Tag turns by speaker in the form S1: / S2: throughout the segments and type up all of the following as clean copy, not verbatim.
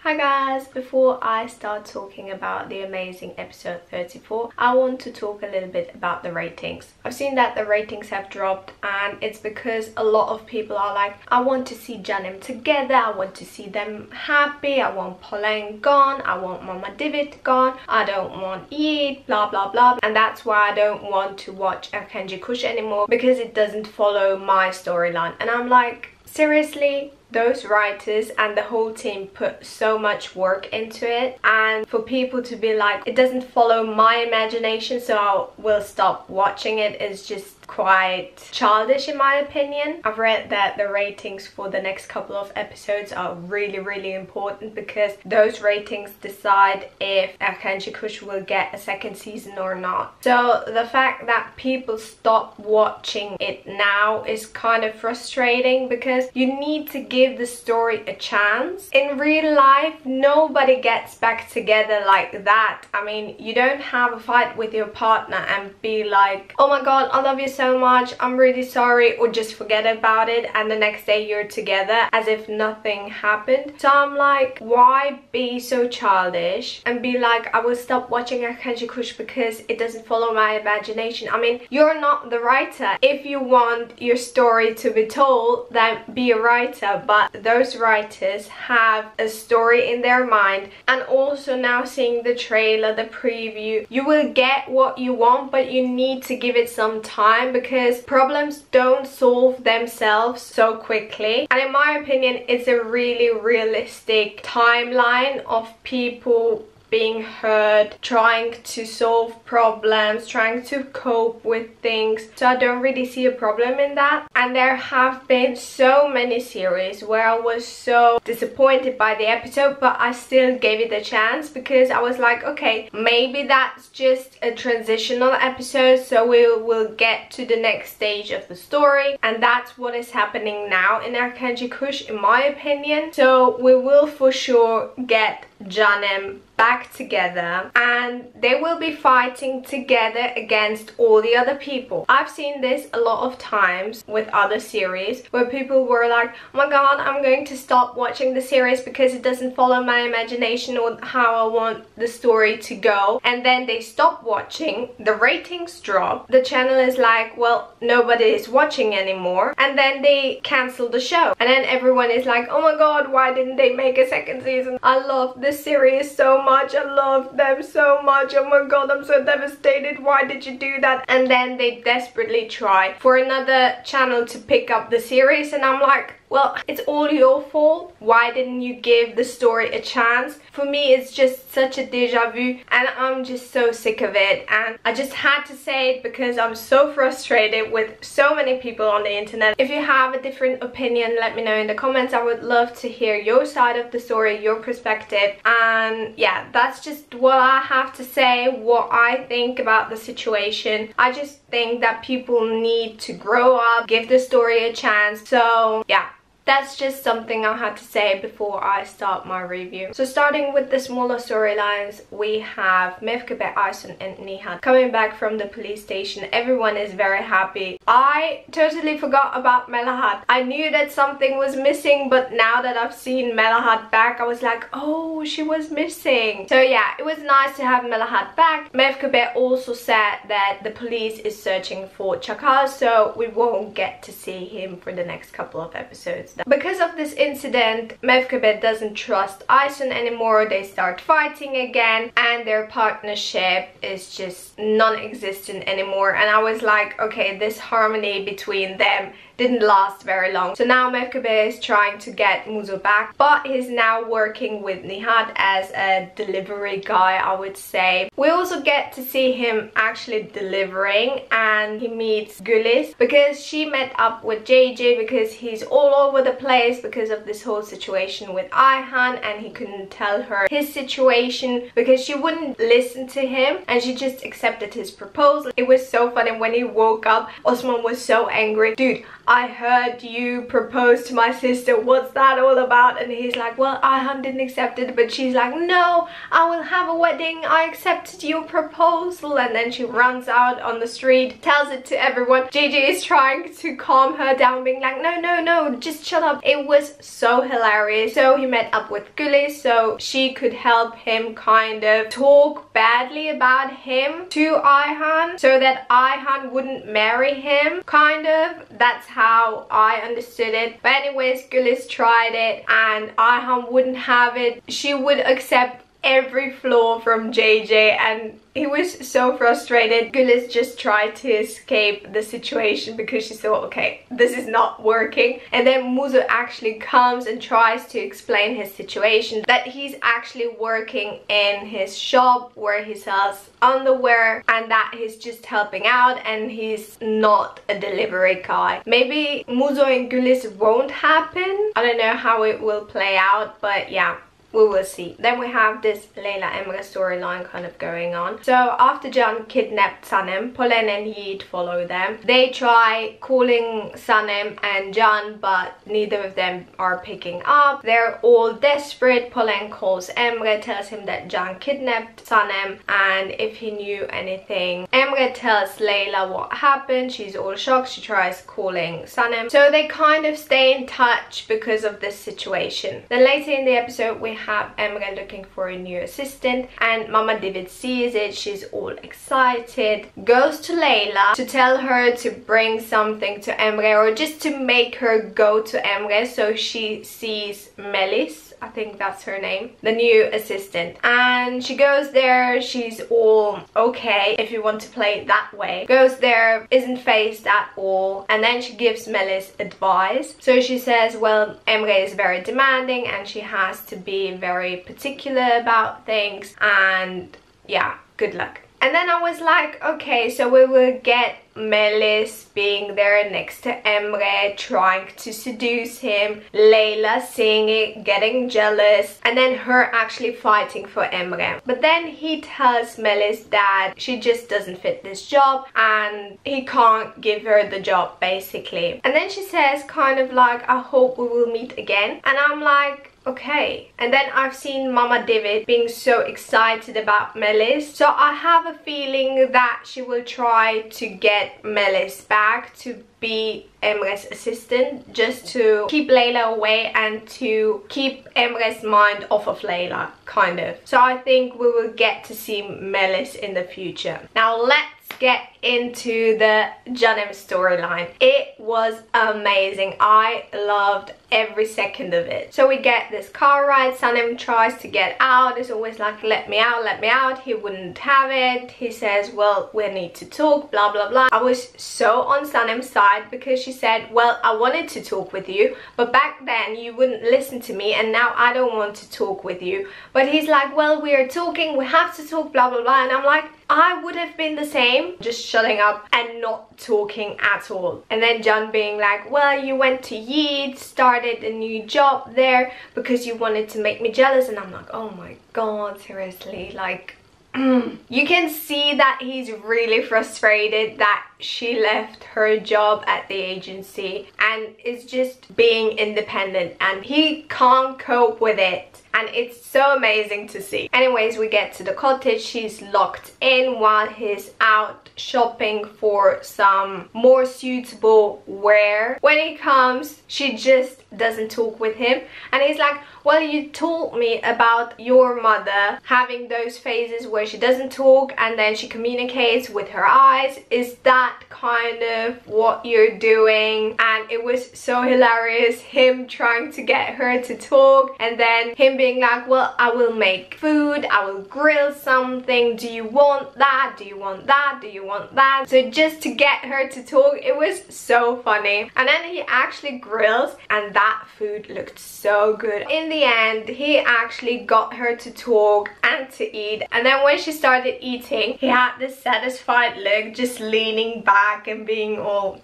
S1: Hi guys, before I start talking about the amazing episode 34, I want to talk a little bit about the ratings. I've seen that the ratings have dropped, and it's because a lot of people are like, I want to see Sanem together, I want to see them happy, I want Pauline gone, I want Mama Divit gone, I don't want Yiğit, blah blah blah. And that's why I don't want to watch Erkenci anymore, because it doesn't follow my storyline. And I'm like, seriously? Those writers and the whole team put so much work into it, and for people to be like, it doesn't follow my imagination, so I will stop watching it, is just quite childish in my opinion. I've read that the ratings for the next couple of episodes are really important, because those ratings decide if Erkenci will get a second season or not. So the fact that people stop watching it now is kind of frustrating, because you need to give the story a chance. In real life, nobody gets back together like that. I mean, you don't have a fight with your partner and be like, oh my god, I love you so much, I'm really sorry, or just forget about it, and the next day you're together as if nothing happened. So I'm like, why be so childish and be like, I will stop watching Erkenci because it doesn't follow my imagination? I mean, you're not the writer. If you want your story to be told, then be a writer. But those writers have a story in their mind, and also now seeing the trailer, the preview, you will get what you want, but you need to give it some time, because problems don't solve themselves so quickly. And in my opinion, it's a really realistic timeline of people being heard, trying to solve problems, trying to cope with things. So I don't really see a problem in that. And there have been so many series where I was so disappointed by the episode, but I still gave it a chance, because I was like, okay, maybe that's just a transitional episode, so we will get to the next stage of the story. And that's what is happening now in Erkenci, in my opinion. So we will for sure get Sanem back together, and they will be fighting together against all the other people. I've seen this a lot of times with other series where people were like, oh my god, I'm going to stop watching the series because it doesn't follow my imagination or how I want the story to go, and then they stop watching, the ratings drop, the channel is like, well, nobody is watching anymore, and then they cancel the show, and then everyone is like, oh my god, why didn't they make a second season? I love this series so much, I love them so much, oh my god, I'm so devastated, why did you do that? And then they desperately try for another channel to pick up the series, and I'm like, well, it's all your fault. Why didn't you give the story a chance? For me, it's just such a deja vu, and I'm just so sick of it. And I just had to say it because I'm so frustrated with so many people on the internet. If you have a different opinion, let me know in the comments. I would love to hear your side of the story, your perspective. And yeah, that's just what I have to say, what I think about the situation. I just think that people need to grow up, give the story a chance. So yeah, that's just something I had to say before I start my review. So starting with the smaller storylines, we have Mevkibe, Aysun and Nihat coming back from the police station. Everyone is very happy. I totally forgot about Melahat. I knew that something was missing, but now that I've seen Melahat back, I was like, oh, she was missing. So yeah, it was nice to have Melahat back. Mevkibe also said that the police is searching for Çakal, so we won't get to see him for the next couple of episodes. Because of this incident, Mevkibe doesn't trust Aysun anymore. They start fighting again, and their partnership is just non-existent anymore. And I was like, okay, this harmony between them didn't last very long. So now Mevkibe is trying to get Muzo back, but he's now working with Nihat as a delivery guy, I would say. We also get to see him actually delivering, and he meets Gülis because she met up with JJ, because he's all over the place because of this whole situation with Ayhan, and he couldn't tell her his situation because she wouldn't listen to him, and she just accepted his proposal. It was so funny when he woke up. Osman was so angry. Dude, I heard you propose to my sister, what's that all about? And he's like, well, Ayhan didn't accept it, but she's like, no, I will have a wedding, I accepted your proposal. And then she runs out on the street, tells it to everyone. Gigi is trying to calm her down, being like, no, just shut up. It was so hilarious. So he met up with Gülis so she could help him kind of talk badly about him to Ayhan so that Ayhan wouldn't marry him, kind of. That's how I understood it. But anyways, Gülis tried it and Ayhan wouldn't have it. She would accept every flaw from JJ and he was so frustrated. Gülis just tried to escape the situation because she thought, okay, this is not working. And then Muzo actually comes and tries to explain his situation, that he's actually working in his shop where he sells underwear and that he's just helping out and he's not a delivery guy. Maybe Muzo and Gülis won't happen. I don't know how it will play out, but yeah, we will see. Then we have this Leyla Emre storyline kind of going on. So after Can kidnapped Sanem, Polen and Yiğit follow them. They try calling Sanem and Can, but neither of them are picking up. They're all desperate. Polen calls Emre, tells him that Can kidnapped Sanem and if he knew anything. Emre tells Leyla what happened. She's all shocked. She tries calling Sanem. So they kind of stay in touch because of this situation. Then later in the episode we have Emre looking for a new assistant and Mama David sees it. She's all excited, goes to Leyla to tell her to bring something to Emre or just to make her go to Emre so she sees Melis, I think that's her name, the new assistant. And she goes there, she's all okay, if you want to play it that way. Goes there, isn't phased at all, and then she gives Melis advice. So she says, well, Emre is very demanding and she has to be very particular about things and yeah, good luck. And then I was like, okay, so we will get Melis being there next to Emre, trying to seduce him, Leyla seeing it, getting jealous, and then her actually fighting for Emre. But then he tells Melis that she just doesn't fit this job and he can't give her the job basically. And then she says kind of like, I hope we will meet again. And I'm like, okay. And then I've seen Mama David being so excited about Melis, so I have a feeling that she will try to get Melis back to be Emre's assistant, just to keep Leyla away and to keep Emre's mind off of Leyla, kind of. So I think we will get to see Melis in the future. Now let's get into the Sanem storyline. It was amazing. I loved every second of it. So we get this car ride. Sanem tries to get out. It's always like, let me out, let me out. He wouldn't have it. He says, well, we need to talk, blah blah blah. I was so on Sanem's side because she said, well, I wanted to talk with you, but back then you wouldn't listen to me and now I don't want to talk with you. But he's like, well, we are talking, we have to talk, blah blah blah. And I'm like, I would have been the same, just shutting up and not talking at all. And then Can being like, well, you went to Yiğit, started a new job there because you wanted to make me jealous. And I'm like, oh my god, seriously, like you can see that he's really frustrated that she left her job at the agency and is just being independent and he can't cope with it. And it's so amazing to see. Anyways, we get to the cottage. She's locked in while he's out shopping for some more suitable wear. When he comes, she just doesn't talk with him. And he's like, well, you told me about your mother having those phases where she doesn't talk and then she communicates with her eyes. Is that kind of what you're doing? And it was so hilarious, him trying to get her to talk and then him being like, well, I will make food, I will grill something, do you want that, do you want that, do you want that? So just to get her to talk, it was so funny. And then he actually grills and that food looked so good. In the end, he actually got her to talk and to eat. And then when she started eating, he had this satisfied look, just leaning back and being all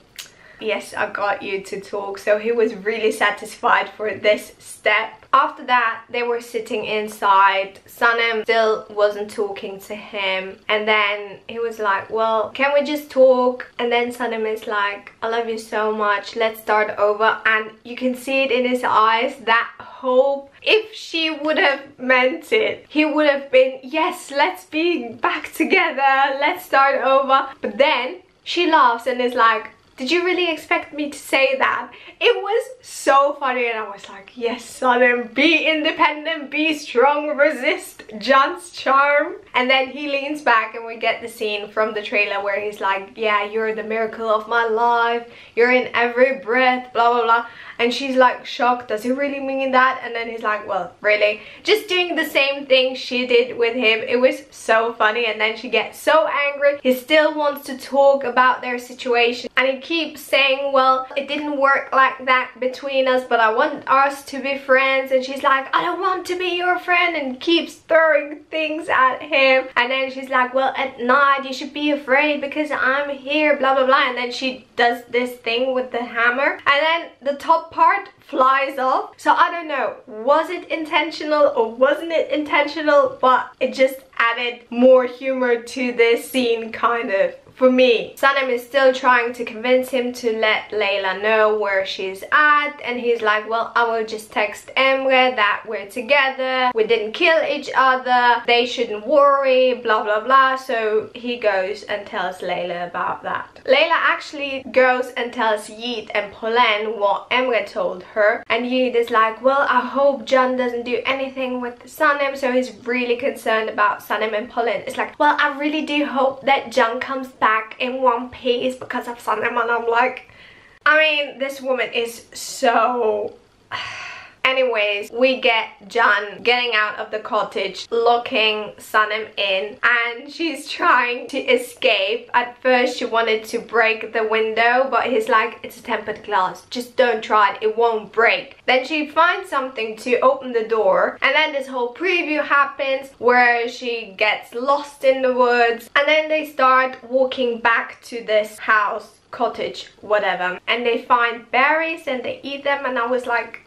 S1: yes, I got you to talk. So he was really satisfied for this step. After that, they were sitting inside. Sanem still wasn't talking to him. And then he was like, well, can we just talk? And then Sanem is like, I love you so much. Let's start over. And you can see it in his eyes, that hope. If she would have meant it, he would have been, yes, let's be back together. Let's start over. But then she laughs and is like, did you really expect me to say that? It was so funny, and I was like, yes, Sanem, be independent, be strong, resist John's charm. And then he leans back and we get the scene from the trailer where he's like, yeah, you're the miracle of my life, you're in every breath, blah blah blah. And she's like shocked, does he really mean that? And then he's like, well, really? Just doing the same thing she did with him. It was so funny. And then she gets so angry. He still wants to talk about their situation. And he keeps saying, well, it didn't work like that between us, but I want us to be friends. And she's like, I don't want to be your friend, and keeps throwing things at him. And then she's like, well, at night you should be afraid because I'm here, blah blah blah. And then she does this thing with the hammer. And then the top part flies off. So I don't know, was it intentional or wasn't it intentional, but it just added more humor to this scene, kind of. For me, Sanem is still trying to convince him to let Leyla know where she's at, and he's like, well, I will just text Emre that we're together, we didn't kill each other, they shouldn't worry, blah blah blah. So he goes and tells Leyla about that. Leyla actually goes and tells Yeet and Polen what Emre told her, and Yeet is like, well, I hope John doesn't do anything with Sanem. So he's really concerned about Sanem, and Polen is like, well, I really do hope that John comes back in one piece because of Sanem. And I'm like, I mean, this woman is so... Anyways, we get John getting out of the cottage, locking Sanem in, and she's trying to escape. At first she wanted to break the window, but he's like, it's a tempered glass, just don't try it, it won't break. Then she finds something to open the door, and then this whole preview happens where she gets lost in the woods, and then they start walking back to this house, cottage, whatever, and they find berries and they eat them. And I was like,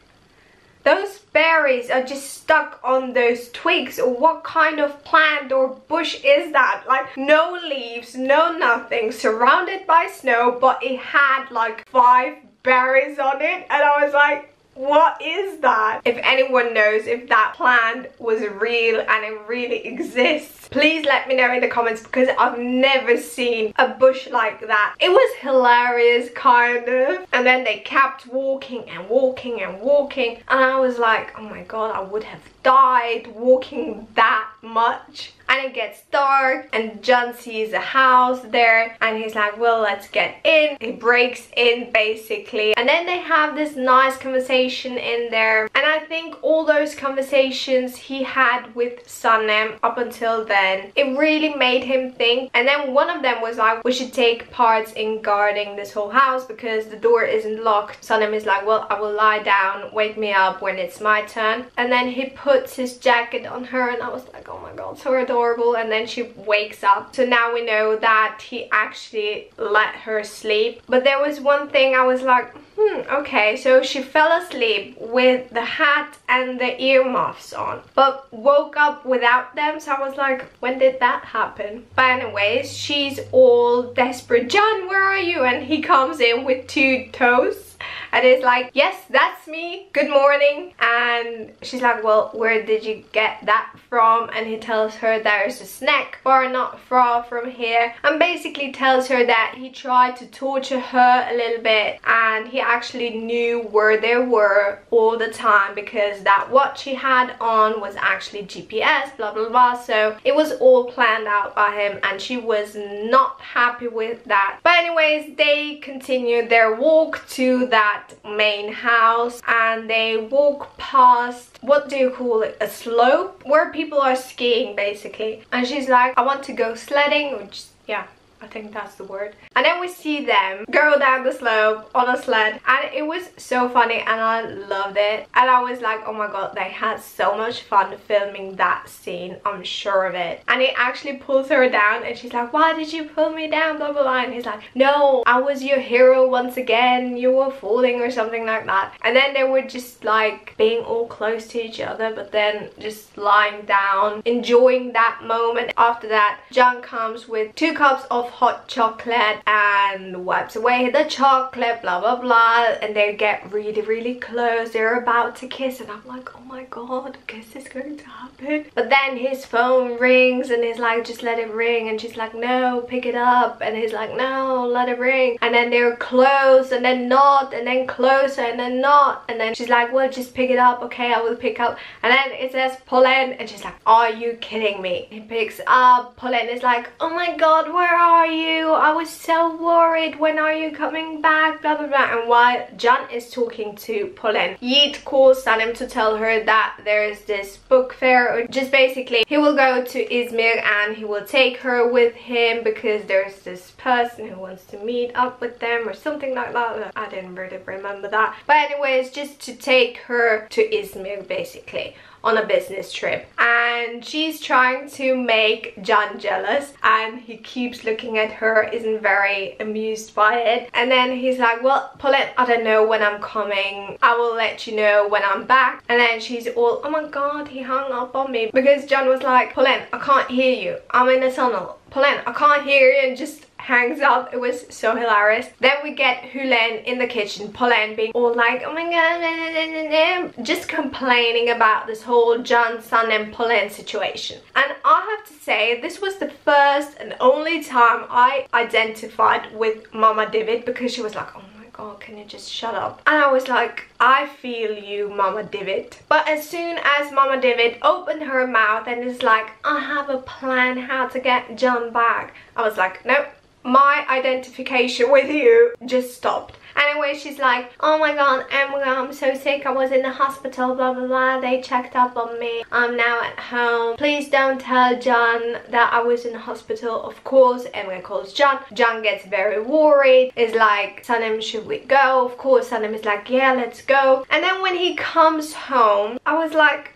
S1: those berries are just stuck on those twigs, or what kind of plant or bush is that? Like, no leaves, no nothing, surrounded by snow, but it had like 5 berries on it, and I was like, what is that? If anyone knows if that plant was real and it really exists, please let me know in the comments, because I've never seen a bush like that. It was hilarious, kind of. And then they kept walking and walking and walking, and I was like, oh my god, I would have died walking that much. And it gets dark, and John sees a house there, and he's like, well, let's get in. He breaks in basically, and then they have this nice conversation in there. And I think all those conversations he had with Sanem up until then, it really made him think. And then one of them was like, we should take parts in guarding this whole house because the door isn't locked. Sanem is like, well, I will lie down, wake me up when it's my turn. And then he puts his jacket on her, and I was like, oh my god, so adorable. And then she wakes up. So now we know that he actually let her sleep. But there was one thing I was like, okay, so she fell asleep with the hat and the earmuffs on, but woke up without them. So I was like, when did that happen? But anyways, she's all desperate. John, where are you? And he comes in with 2 toasts. And it's like, yes, that's me, good morning. And she's like, well, where did you get that from? And he tells her there's a snack bar not far from here, and basically tells her that he tried to torture her a little bit, and he actually knew where they were all the time because that watch he had on was actually GPS, blah blah blah. So it was all planned out by him, and she was not happy with that. But anyways, they continued their walk to that main house, and they walk past, what do you call it, a slope where people are skiing basically. And she's like, I want to go sledding, which, yeah, I think that's the word. And then we see them go down the slope on a sled, and it was so funny and I loved it. And I was like, oh my god, they had so much fun filming that scene, I'm sure of it. And he actually pulls her down and she's like, why did you pull me down, blah blah blah. And he's like, no, I was your hero once again, you were falling, or something like that. And then they were just like being all close to each other, but then just lying down, enjoying that moment. After that, John comes with 2 cups of hot chocolate and wipes away the chocolate, blah blah blah, and they get really close. They're about to kiss, and I'm like, oh my god, kiss is going to happen. But then his phone rings and he's like, just let it ring, and she's like, no, pick it up, and he's like, no, let it ring. And then they're close and then not, and then closer and then not, and then she's like, well, just pick it up, okay, I will pick up. And then it says pull in, and she's like, are you kidding me? He picks up, pull in, is like, oh my god, where are you? I was so worried, when are you coming back, blah blah blah. And while John is talking to Pauline, Yeet calls Sanem to tell her that there's this book fair, or just basically he will go to Izmir and he will take her with him because there's this person who wants to meet up with them or something like that. I didn't really remember that, but anyways, just to take her to Izmir basically on a business trip. And she's trying to make John jealous, and he keeps looking at her, isn't very amused by it. And then he's like, well, Pauline, I don't know when I'm coming, I will let you know when I'm back. And then she's all, oh my god, he hung up on me, because John was like, Pauline, I can't hear you, I'm in a tunnel, Pauline, I can't hear you, and just hangs up. It was so hilarious. Then we get Hulen in the kitchen, Pauline being all like, oh my god, just complaining about this whole John, Sanem, Pauline situation. And I have to say, this was the first and only time I identified with Mama David, because she was like, oh my god, can you just shut up? And I was like, I feel you, Mama David. But as soon as Mama David opened her mouth and is like, I have a plan how to get John back, I was like, nope, my identification with you just stopped. Anyway, she's like, oh my god, Emre, I'm so sick, I was in the hospital, blah blah blah, they checked up on me, I'm now at home, please don't tell John that I was in the hospital. Of course, Emre calls John. John gets very worried, is like, Sanem, should we go? Of course, Sanem is like, yeah, let's go. And then when he comes home, I was like,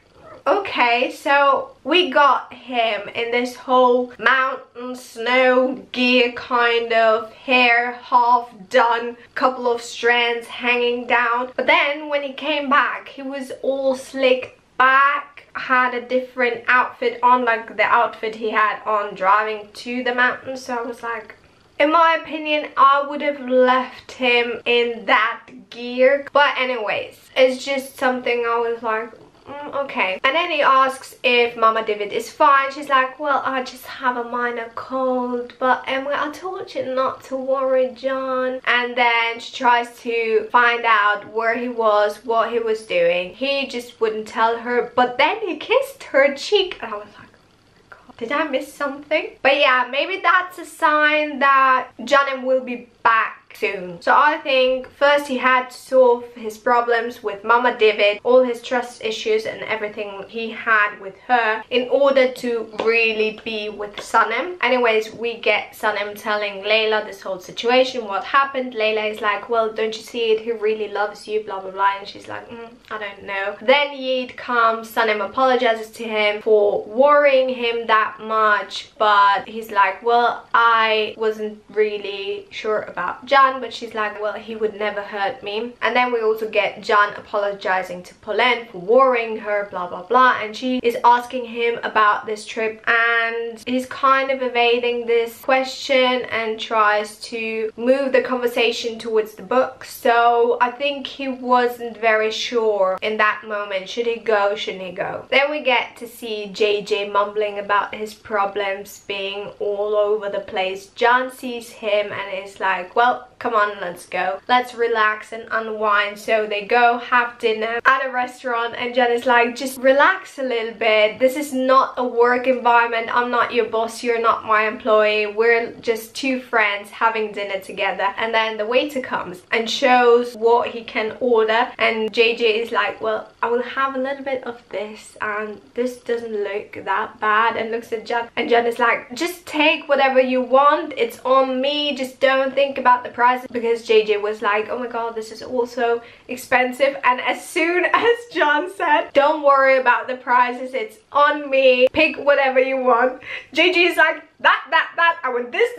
S1: okay, so we got him in this whole mountain snow gear kind of, hair half done, couple of strands hanging down. But then when he came back, he was all slicked back, had a different outfit on, like the outfit he had on driving to the mountain. So I was like, in my opinion, I would have left him in that gear. But anyways, it's just something I was like, okay. And then he asks if Mama David is fine. She's like, well, I just have a minor cold, but Emre, I told you not to worry, John. And then she tries to find out where he was, what he was doing. He just wouldn't tell her, but then he kissed her cheek, and I was like, God, did I miss something? But yeah, maybe that's a sign that John will be back soon. So I think first he had to solve his problems with Mama David, all his trust issues and everything he had with her, in order to really be with Sanem. Anyways, we get Sanem telling Leyla this whole situation, what happened. Leyla is like, well, don't you see it, he really loves you, blah blah blah. And she's like, I don't know. Then Yeet comes, Sanem apologizes to him for worrying him that much, but he's like, well, I wasn't really sure about John, but she's like, well, he would never hurt me. And then we also get John apologizing to Pauline for worrying her, blah blah blah, and she is asking him about this trip, and he's kind of evading this question and tries to move the conversation towards the book. So I think he wasn't very sure in that moment, should he go, shouldn't he go. Then we get to see JJ mumbling about his problems being all over the place. John sees him and is like, well, come on, let's go. Let's relax and unwind. So they go have dinner at a restaurant and Jen is like, just relax a little bit. This is not a work environment. I'm not your boss. You're not my employee. We're just two friends having dinner together. And then the waiter comes and shows what he can order. And JJ is like, well, I will have a little bit of this and this doesn't look that bad, and looks at Jen. And Jen is like, just take whatever you want. It's on me. Just don't think about the price, because JJ was like, oh my god, this is also expensive. And as soon as John said, don't worry about the prices, it's on me, pick whatever you want, JJ is like, that, I want this,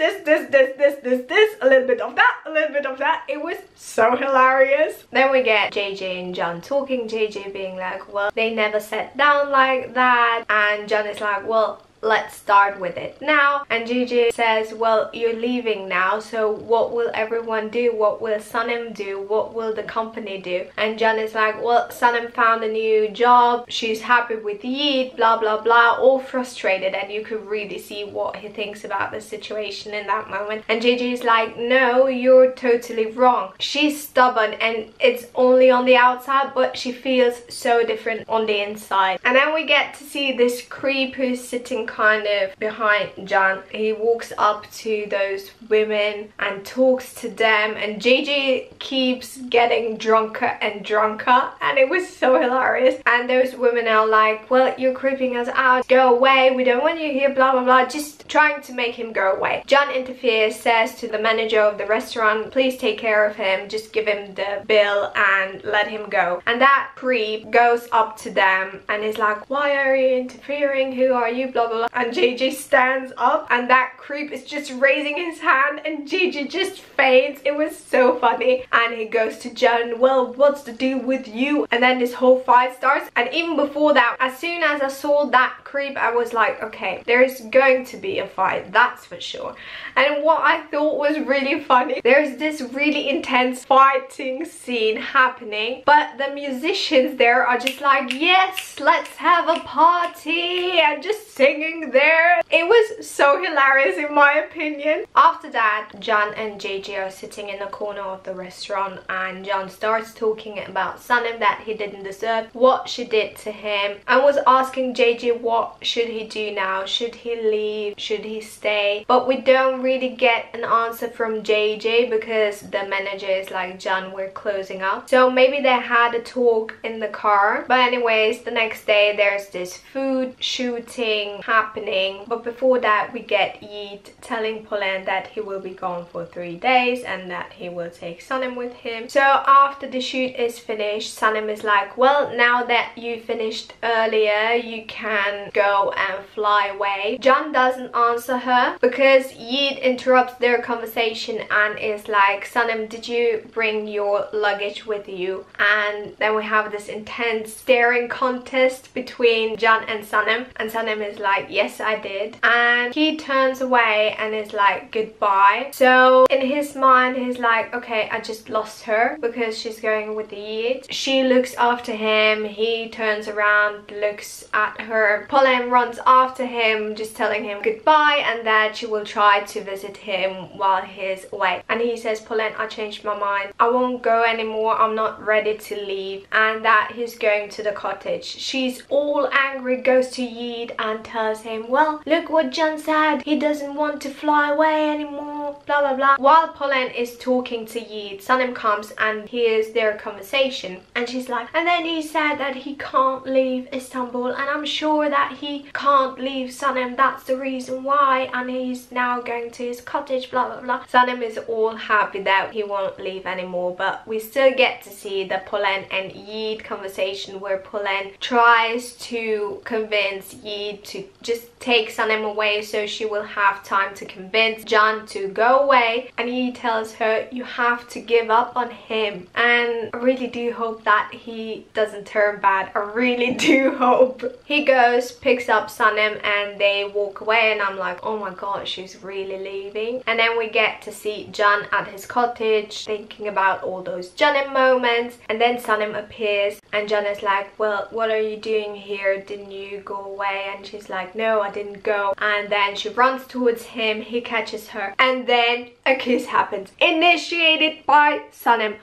S1: a little bit of that, a little bit of that. It was so hilarious. Then we get JJ and John talking, JJ being like, well, they never sat down like that, and John is like, well, let's start with it now. And JJ says, well, you're leaving now, so what will everyone do? What will Sanem do? What will the company do? And John is like, well, Sanem found a new job, she's happy with Yeet, blah blah blah, all frustrated. And you could really see what he thinks about the situation in that moment. And JJ is like, no, you're totally wrong. She's stubborn and it's only on the outside, but she feels so different on the inside. And then we get to see this creep who's sitting kind of behind John. He walks up to those women and talks to them, and JJ keeps getting drunker and drunker, and it was so hilarious. And those women are like, well, you're creeping us out, go away, we don't want you here, blah blah blah, just trying to make him go away. John interferes, says to the manager of the restaurant, please take care of him, just give him the bill and let him go. And that creep goes up to them and is like, why are you interfering, who are you, blah blah blah. And JJ stands up and that creep is just raising his hand and JJ just faints. It was so funny. And he goes to John, well, what's the deal with you? And then this whole fight starts. And even before that, as soon as I saw that creep, I was like, okay, there's going to be a fight, that's for sure. And what I thought was really funny, there's this really intense fighting scene happening, but the musicians there are just like, yes, let's have a party, and just singing there. It was so hilarious in my opinion. After that, John and JJ are sitting in the corner of the restaurant, and John starts talking about Sanem, that he didn't deserve what she did to him, and was asking JJ what should he do now, should he leave, should he stay. But we don't really get an answer from JJ because the manager is like, John, we're closing up. So maybe they had a talk in the car. But anyways, the next day there's this food shooting happening, but before that we get Yeet telling Pauline that he will be gone for 3 days and that he will take Sanem with him. So after the shoot is finished, Sanem is like, well, now that you finished earlier, you can go and fly away. John doesn't answer her because Yeet interrupts their conversation and is like, Sanem, did you bring your luggage with you? And then we have this intense staring contest between John and Sanem is like, yes, I did. And he turns away and is like, goodbye. So in his mind, he's like, okay, I just lost her because she's going with the Yeet. She looks after him, he turns around, looks at her. Pauline runs after him, just telling him goodbye and that she will try to visit him while he's away. And he says, Pauline, I changed my mind, I won't go anymore, I'm not ready to leave. And that he's going to the cottage. She's all angry, goes to Yeet and tells him, well, look what John said, he doesn't want to fly away anymore, blah blah blah. While Pauline is talking to Yeet, Sanem comes and hears their conversation, and she's like, and then he said that he can't leave Istanbul, and I'm sure that he can't leave Sanem, that's the reason why, and he's now going to his cottage, blah blah blah. Sanem is all happy that he won't leave anymore, but we still get to see the Pauline and Yeet conversation where Pauline tries to convince Yeet to just take Sanem away so she will have time to convince John to go away, and he tells her, you have to give up on him. And I really do hope that he doesn't turn bad, I really do hope. He goes, picks up Sanem and they walk away, and I'm like, oh my god, she's really leaving. And then we get to see John at his cottage thinking about all those Sanem moments, and then Sanem appears and John is like, well, what are you doing here, didn't you go away? And she's like, no, I didn't go. And then she runs towards him, he catches her, and then a kiss happens, initiated by Sanem.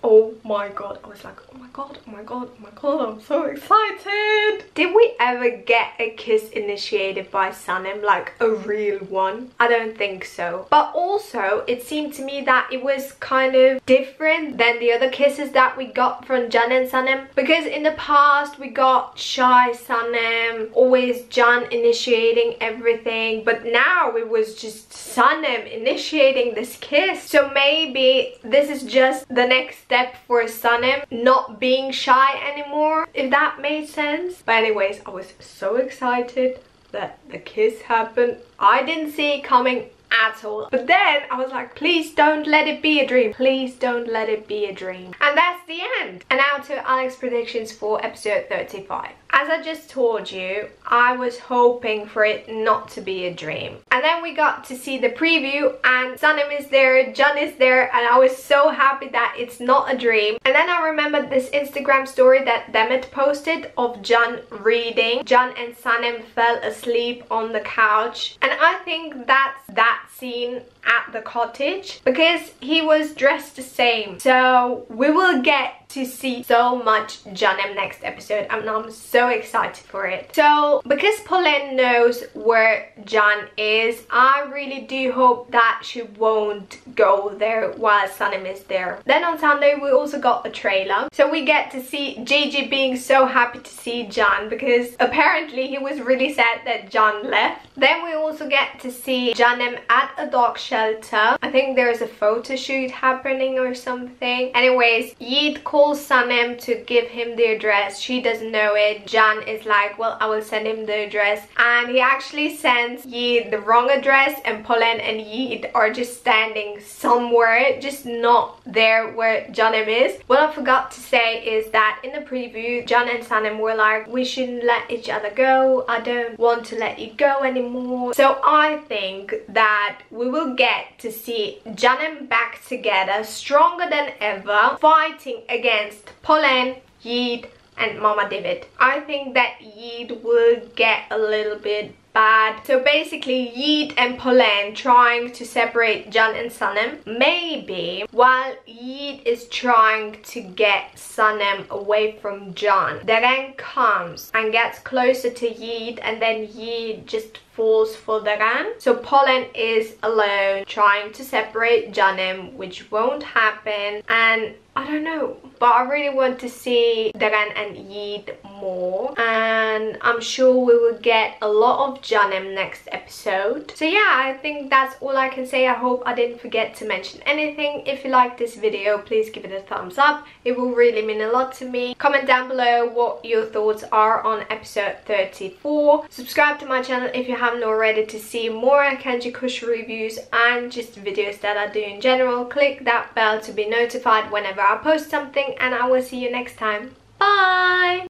S1: Oh my god, I was like, oh my god, oh my god, oh my god, I'm so excited. Did we ever get a kiss initiated by Sanem, like a real one? I don't think so. But also, it seemed to me that it was kind of different than the other kisses that we got from Can and Sanem. Because in the past, we got shy Sanem, always Can initiating everything. But now it was just Sanem initiating this kiss. So maybe this is just the next step for Sanem not being shy anymore, if that made sense. But anyways, I was so excited that the kiss happened. I didn't see it coming at all. But then I was like, please don't let it be a dream. Please don't let it be a dream. And that's the end. And now to Alex's predictions for episode 35. As I just told you, I was hoping for it not to be a dream. And then we got to see the preview and Sanem is there, Can is there, and I was so happy that it's not a dream. And then I remembered this Instagram story that Demet posted of Can reading. Can and Sanem fell asleep on the couch. And I think that's that scene at the cottage because he was dressed the same. So we will get to see so much Sanem next episode and I'm so excited for it. So because Pauline knows where Can is, I really do hope that she won't go there while Sanem is there. Then on Sunday we also got a trailer. So we get to see Gigi being so happy to see Can because apparently he was really sad that Can left. Then we also get to see Sanem at a dog shelter. I think there's a photo shoot happening or something. Anyways, Yeet calls Sanem to give him the address. She doesn't know it. Can is like, well, I will send him the address. And he actually sends Yeet the wrong address and Pauline and Yeet are just standing somewhere, just not there where Sanem is. What I forgot to say is that in the preview, Can and Sanem were like, we shouldn't let each other go. I don't want to let you go anymore. So I think that we will get to see Sanem back together, stronger than ever, fighting against Pauline, Yeet and Mama David. I think that Yeet will get a little bit bad. So basically Yeet and Pauline trying to separate Can and Sanem. Maybe while Yeet is trying to get Sanem away from Can, Deren comes and gets closer to Yeet and then Yeet just falls for Deren. So Pauline is alone trying to separate Sanem, which won't happen. And I don't know, but I really want to see Deren and Yeet more, and I'm sure we will get a lot of Sanem next episode. So yeah, I think that's all I can say. I hope I didn't forget to mention anything. If you like this video, please give it a thumbs up. It will really mean a lot to me. Comment down below what your thoughts are on episode 34. Subscribe to my channel if you haven't already to see more Erkenci Kush reviews and just videos that I do in general. Click that bell to be notified whenever I post something, and I will see you next time. Bye!